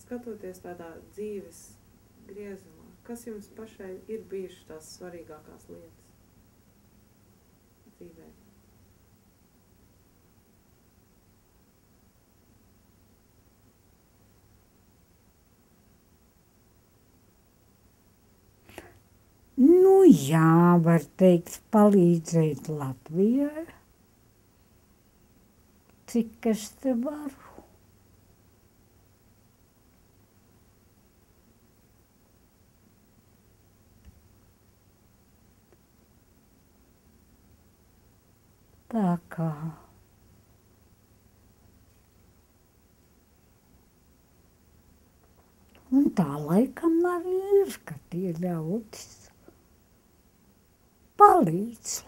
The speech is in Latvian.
skatoties tādā dzīves griezumā, kas jums pašai ir bijušas tās svarīgākās lietas dzīvē? Nu jā, var teikt, palīdzēt Latvijai, cik es te varu. Tā kā. Un tā laikam arī ir, ka tie ļaudis palīdz.